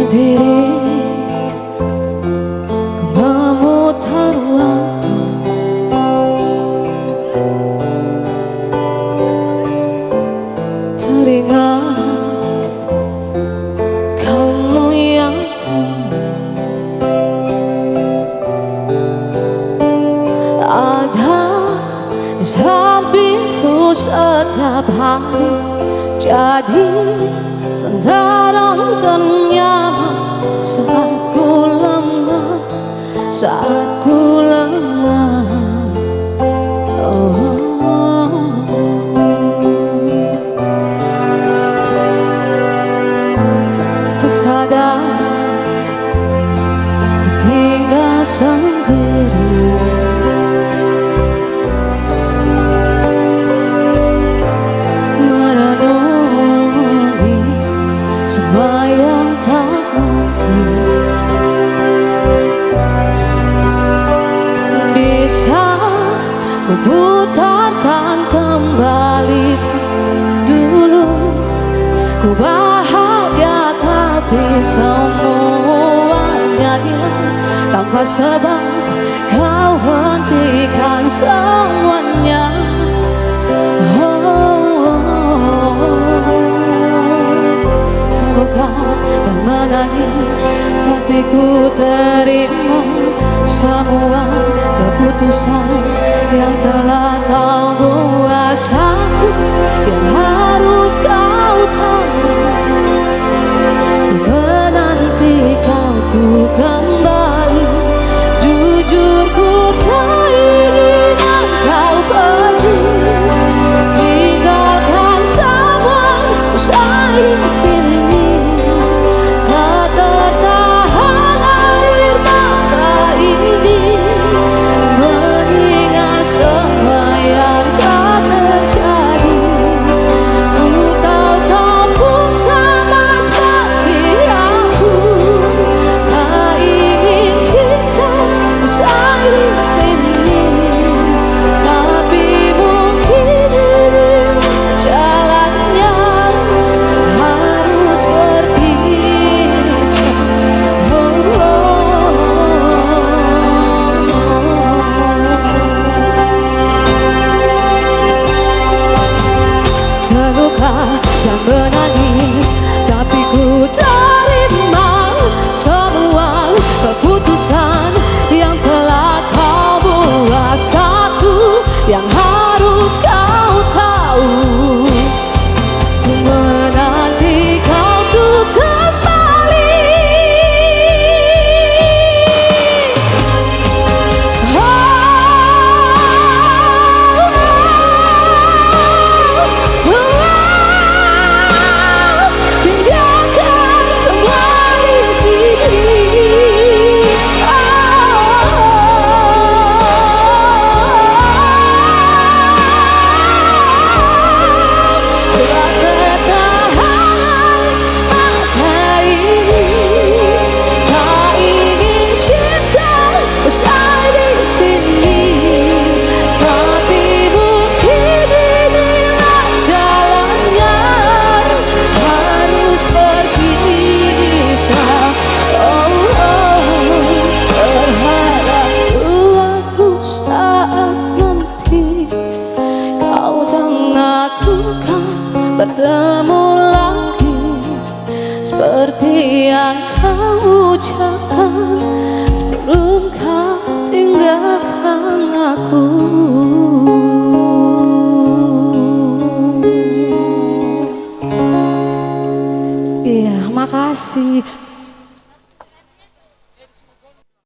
berdiri memutar waktu, teringat kamu yang ada di sampingku setiap hari, jadi sandaran ternyaman saat ku lemah, saat ku lemah. Tersadar ku tinggal sendiri, merenungi semua yang tak mungkin bisa ku putarkan kembali. Dulu ku bahagia, tapi semuanya hilang tanpa sebab. Kau hentikan semuanya. Terluka dan menangis, tapi ku terima semua keputusan yang telah kau buat. Satu yang harus kau tahu, ku menanti kau tuh kembali. Jujur ku tak ingin kau pergi, tinggalkan semua usai di sini. Tak tertahan air mata ini, mengingat semua yang tak terjadi. Ku tahu kau pun sama seperti aku, tak ingin cinta usai di sini. Tapi mungkin ini jalannya, harus berpisah. Terluka dan menangis, tapi ku terima semua keputusan yang telah kau buat. Satu yang harus kau tahu, ku menanti kau tuh kembali. Tinggalkan semua di sini. Tak tertahan mata ini, tak ingin cinta usai di sini. Tapi mungkin inilah jalannya, harus berpisah. Berharap suatu saat nanti kau dan aku kan bertemu lagi, seperti yang kau ucapkan sebelum kau tinggalkan aku.